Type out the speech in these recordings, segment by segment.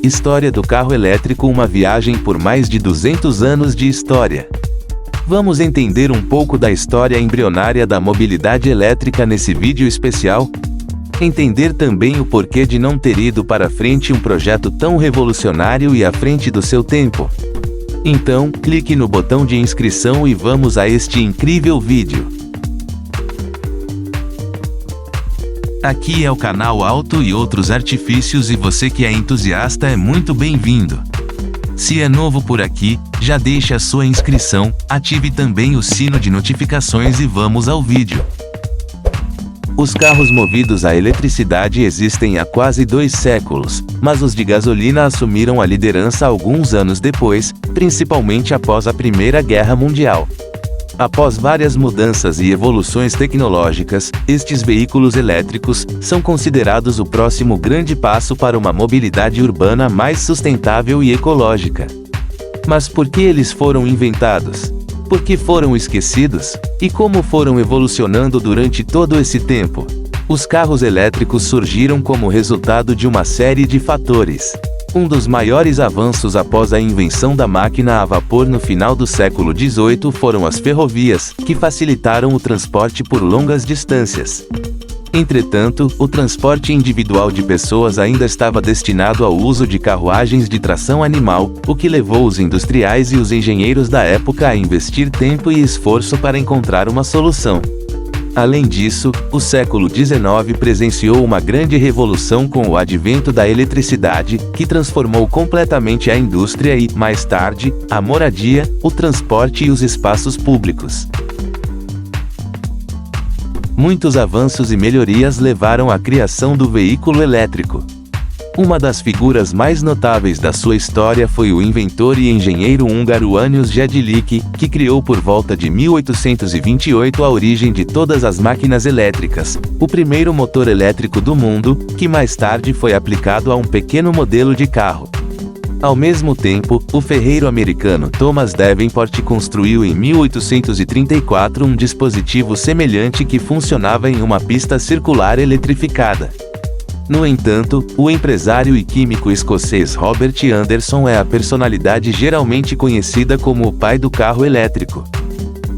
História do carro elétrico, uma viagem por mais de 200 anos de história. Vamos entender um pouco da história embrionária da mobilidade elétrica nesse vídeo especial? Entender também o porquê de não ter ido para frente um projeto tão revolucionário e à frente do seu tempo. Então, clique no botão de inscrição e vamos a este incrível vídeo. Aqui é o canal Auto e Outros Artifícios e você que é entusiasta é muito bem-vindo. Se é novo por aqui, já deixe a sua inscrição, ative também o sino de notificações e vamos ao vídeo. Os carros movidos a eletricidade existem há quase 2 séculos, mas os de gasolina assumiram a liderança alguns anos depois, principalmente após a Primeira Guerra Mundial. Após várias mudanças e evoluções tecnológicas, estes veículos elétricos são considerados o próximo grande passo para uma mobilidade urbana mais sustentável e ecológica. Mas por que eles foram inventados? Por que foram esquecidos? E como foram evolucionando durante todo esse tempo? Os carros elétricos surgiram como resultado de uma série de fatores. Um dos maiores avanços após a invenção da máquina a vapor no final do século XVIII foram as ferrovias, que facilitaram o transporte por longas distâncias. Entretanto, o transporte individual de pessoas ainda estava destinado ao uso de carruagens de tração animal, o que levou os industriais e os engenheiros da época a investir tempo e esforço para encontrar uma solução. Além disso, o século XIX presenciou uma grande revolução com o advento da eletricidade, que transformou completamente a indústria e, mais tarde, a moradia, o transporte e os espaços públicos. Muitos avanços e melhorias levaram à criação do veículo elétrico. Uma das figuras mais notáveis da sua história foi o inventor e engenheiro húngaro Anius Jedlick, que criou por volta de 1828 a origem de todas as máquinas elétricas, o primeiro motor elétrico do mundo, que mais tarde foi aplicado a um pequeno modelo de carro. Ao mesmo tempo, o ferreiro americano Thomas Davenport construiu em 1834 um dispositivo semelhante que funcionava em uma pista circular eletrificada. No entanto, o empresário e químico escocês Robert Anderson é a personalidade geralmente conhecida como o pai do carro elétrico.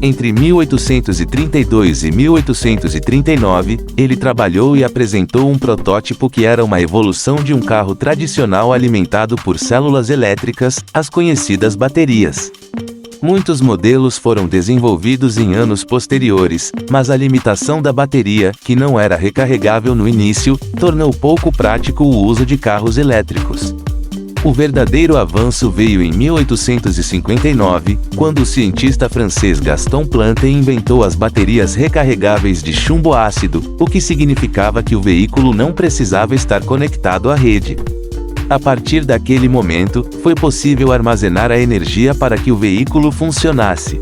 Entre 1832 e 1839, ele trabalhou e apresentou um protótipo que era uma evolução de um carro tradicional alimentado por células elétricas, as conhecidas baterias. Muitos modelos foram desenvolvidos em anos posteriores, mas a limitação da bateria, que não era recarregável no início, tornou pouco prático o uso de carros elétricos. O verdadeiro avanço veio em 1859, quando o cientista francês Gaston Planté inventou as baterias recarregáveis de chumbo ácido, o que significava que o veículo não precisava estar conectado à rede. A partir daquele momento, foi possível armazenar a energia para que o veículo funcionasse.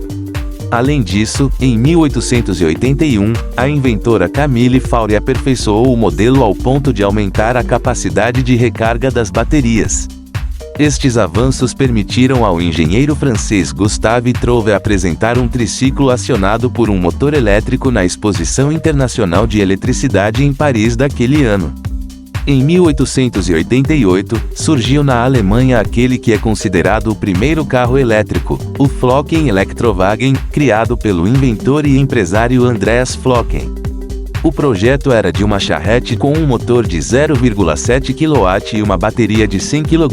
Além disso, em 1881, a inventora Camille Faure aperfeiçoou o modelo ao ponto de aumentar a capacidade de recarga das baterias. Estes avanços permitiram ao engenheiro francês Gustave Trouve apresentar um triciclo acionado por um motor elétrico na Exposição Internacional de Eletricidade em Paris daquele ano. Em 1888, surgiu na Alemanha aquele que é considerado o primeiro carro elétrico, o Flocken Elektrowagen, criado pelo inventor e empresário Andreas Flocken. O projeto era de uma charrete com um motor de 0,7 kW e uma bateria de 100 kg,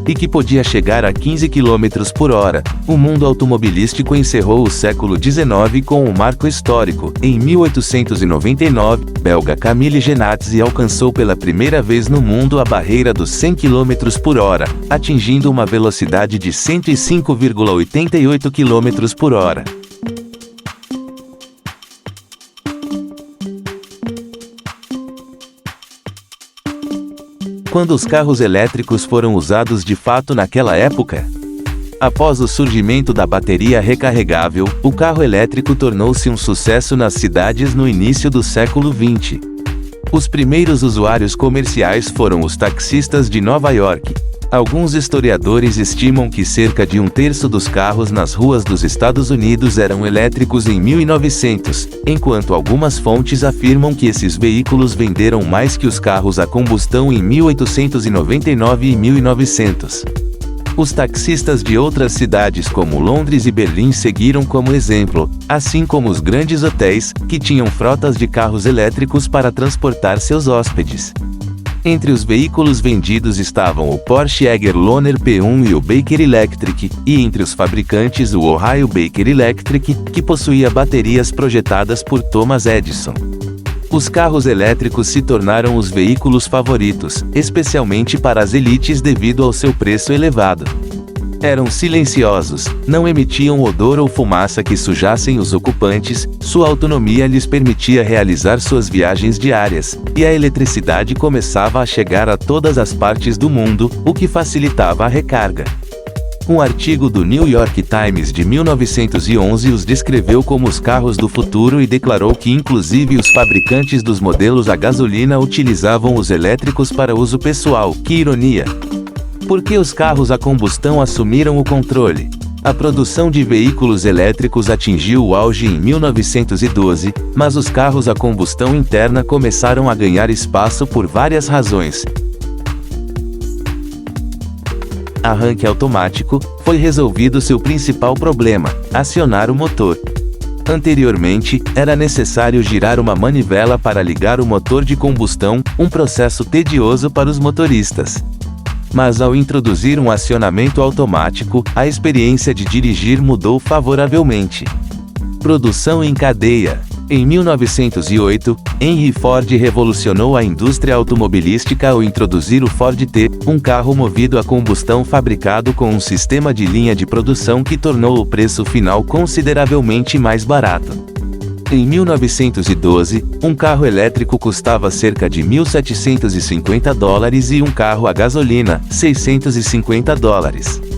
e que podia chegar a 15 km por hora. O mundo automobilístico encerrou o século XIX com um marco histórico. Em 1899, belga Camille Genatzi alcançou pela primeira vez no mundo a barreira dos 100 km por hora, atingindo uma velocidade de 105,88 km por hora. Quando os carros elétricos foram usados de fato naquela época? Após o surgimento da bateria recarregável, o carro elétrico tornou-se um sucesso nas cidades no início do século XX. Os primeiros usuários comerciais foram os taxistas de Nova York. Alguns historiadores estimam que cerca de um terço dos carros nas ruas dos Estados Unidos eram elétricos em 1900, enquanto algumas fontes afirmam que esses veículos venderam mais que os carros a combustão em 1899 e 1900. Os taxistas de outras cidades como Londres e Berlim seguiram como exemplo, assim como os grandes hotéis, que tinham frotas de carros elétricos para transportar seus hóspedes. Entre os veículos vendidos estavam o Porsche Jaguar P1 e o Baker Electric, e entre os fabricantes o Ohio Baker Electric, que possuía baterias projetadas por Thomas Edison. Os carros elétricos se tornaram os veículos favoritos, especialmente para as elites devido ao seu preço elevado. Eram silenciosos, não emitiam odor ou fumaça que sujassem os ocupantes, sua autonomia lhes permitia realizar suas viagens diárias, e a eletricidade começava a chegar a todas as partes do mundo, o que facilitava a recarga. Um artigo do New York Times de 1911 os descreveu como os carros do futuro e declarou que inclusive os fabricantes dos modelos a gasolina utilizavam os elétricos para uso pessoal. Que ironia! Por que os carros a combustão assumiram o controle? A produção de veículos elétricos atingiu o auge em 1912, mas os carros a combustão interna começaram a ganhar espaço por várias razões. Arranque automático, foi resolvido seu principal problema: acionar o motor. Anteriormente, era necessário girar uma manivela para ligar o motor de combustão, um processo tedioso para os motoristas. Mas ao introduzir um acionamento automático, a experiência de dirigir mudou favoravelmente. Produção em cadeia. Em 1908, Henry Ford revolucionou a indústria automobilística ao introduzir o Ford T, um carro movido a combustão fabricado com um sistema de linha de produção que tornou o preço final consideravelmente mais barato. Em 1912, um carro elétrico custava cerca de $1.750 e um carro a gasolina, $650.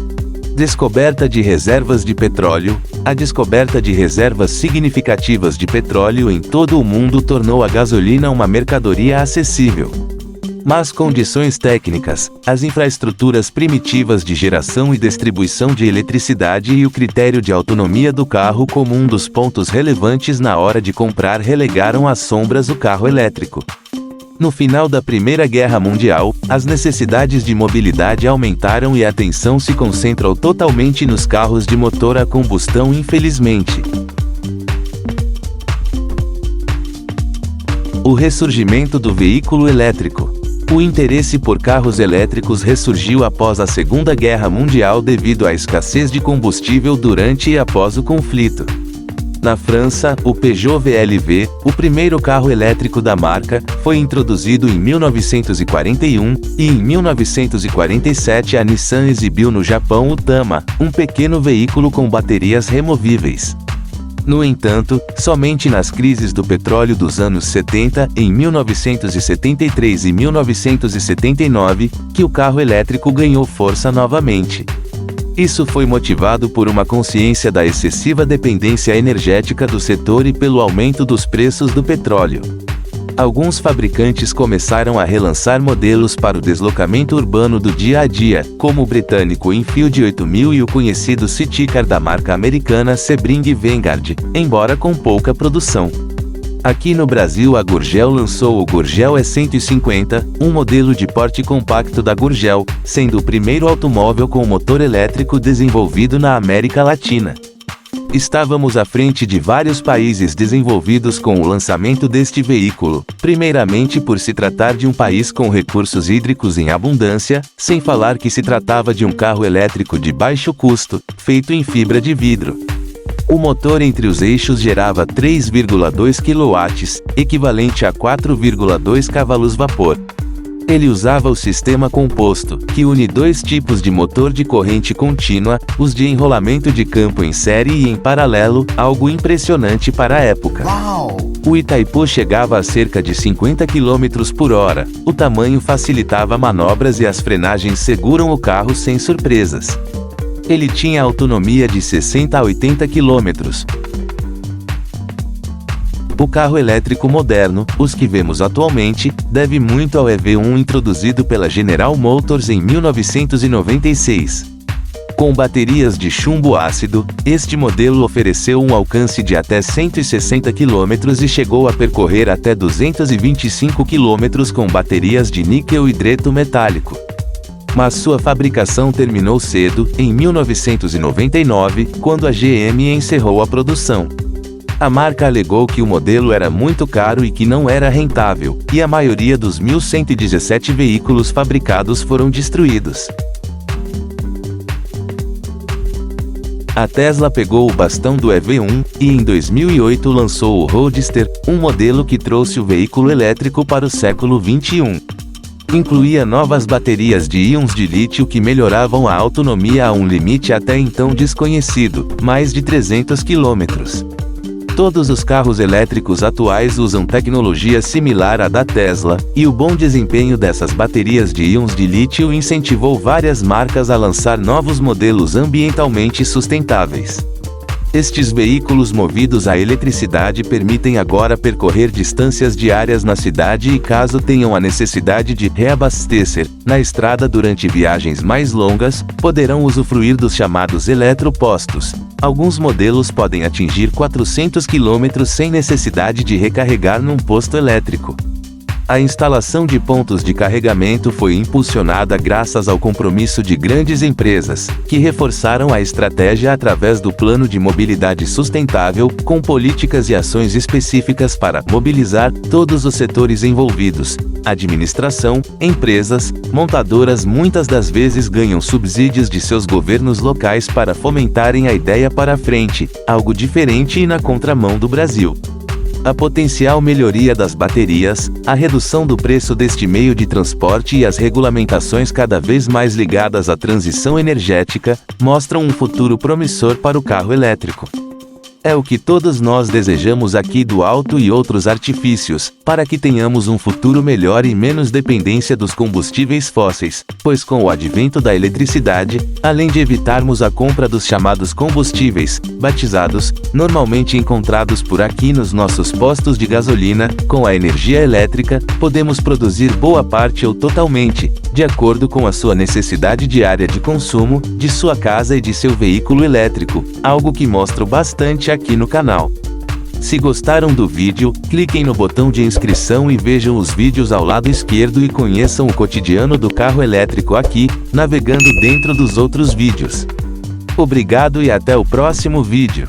Descoberta de reservas de petróleo. A descoberta de reservas significativas de petróleo em todo o mundo tornou a gasolina uma mercadoria acessível. Mas condições técnicas, as infraestruturas primitivas de geração e distribuição de eletricidade e o critério de autonomia do carro como um dos pontos relevantes na hora de comprar relegaram às sombras o carro elétrico. No final da Primeira Guerra Mundial, as necessidades de mobilidade aumentaram e a atenção se concentrou totalmente nos carros de motor a combustão, infelizmente. O ressurgimento do veículo elétrico. O interesse por carros elétricos ressurgiu após a Segunda Guerra Mundial devido à escassez de combustível durante e após o conflito. Na França, o Peugeot VLV, o primeiro carro elétrico da marca, foi introduzido em 1941, e em 1947 a Nissan exibiu no Japão o Tama, um pequeno veículo com baterias removíveis. No entanto, somente nas crises do petróleo dos anos 70, em 1973 e 1979, que o carro elétrico ganhou força novamente. Isso foi motivado por uma consciência da excessiva dependência energética do setor e pelo aumento dos preços do petróleo. Alguns fabricantes começaram a relançar modelos para o deslocamento urbano do dia a dia, como o britânico Enfield 8000 e o conhecido City Car da marca americana Sebring Vanguard, embora com pouca produção. Aqui no Brasil a Gurgel lançou o Gurgel E150, um modelo de porte compacto da Gurgel, sendo o primeiro automóvel com motor elétrico desenvolvido na América Latina. Estávamos à frente de vários países desenvolvidos com o lançamento deste veículo, primeiramente por se tratar de um país com recursos hídricos em abundância, sem falar que se tratava de um carro elétrico de baixo custo, feito em fibra de vidro. O motor entre os eixos gerava 3,2 kW, equivalente a 4,2 cavalos-vapor. Ele usava o sistema composto, que une dois tipos de motor de corrente contínua, os de enrolamento de campo em série e em paralelo, algo impressionante para a época. O Itaipu chegava a cerca de 50 km por hora, o tamanho facilitava manobras e as frenagens seguram o carro sem surpresas. Ele tinha autonomia de 60 a 80 km. O carro elétrico moderno, os que vemos atualmente, deve muito ao EV1 introduzido pela General Motors em 1996. Com baterias de chumbo ácido, este modelo ofereceu um alcance de até 160 km e chegou a percorrer até 225 km com baterias de níquel hidreto metálico. Mas sua fabricação terminou cedo, em 1999, quando a GM encerrou a produção. A marca alegou que o modelo era muito caro e que não era rentável, e a maioria dos 1.117 veículos fabricados foram destruídos. A Tesla pegou o bastão do EV1, e em 2008 lançou o Roadster, um modelo que trouxe o veículo elétrico para o século XXI. Incluía novas baterias de íons de lítio que melhoravam a autonomia a um limite até então desconhecido, mais de 300 km. Todos os carros elétricos atuais usam tecnologia similar à da Tesla, e o bom desempenho dessas baterias de íons de lítio incentivou várias marcas a lançar novos modelos ambientalmente sustentáveis. Estes veículos movidos a eletricidade permitem agora percorrer distâncias diárias na cidade e, caso tenham a necessidade de reabastecer na estrada durante viagens mais longas, poderão usufruir dos chamados eletropostos. Alguns modelos podem atingir 400 km sem necessidade de recarregar num posto elétrico. A instalação de pontos de carregamento foi impulsionada graças ao compromisso de grandes empresas, que reforçaram a estratégia através do Plano de Mobilidade Sustentável, com políticas e ações específicas para mobilizar todos os setores envolvidos. Administração, empresas, montadoras muitas das vezes ganham subsídios de seus governos locais para fomentarem a ideia para frente, algo diferente e na contramão do Brasil. A potencial melhoria das baterias, a redução do preço deste meio de transporte e as regulamentações cada vez mais ligadas à transição energética, mostram um futuro promissor para o carro elétrico. É o que todos nós desejamos aqui do Alto e outros artifícios, para que tenhamos um futuro melhor e menos dependência dos combustíveis fósseis, pois com o advento da eletricidade, além de evitarmos a compra dos chamados combustíveis, batizados, normalmente encontrados por aqui nos nossos postos de gasolina, com a energia elétrica, podemos produzir boa parte ou totalmente, de acordo com a sua necessidade diária de consumo, de sua casa e de seu veículo elétrico, algo que mostro bastante aqui no canal. Se gostaram do vídeo, cliquem no botão de inscrição e vejam os vídeos ao lado esquerdo e conheçam o cotidiano do carro elétrico aqui, navegando dentro dos outros vídeos. Obrigado e até o próximo vídeo.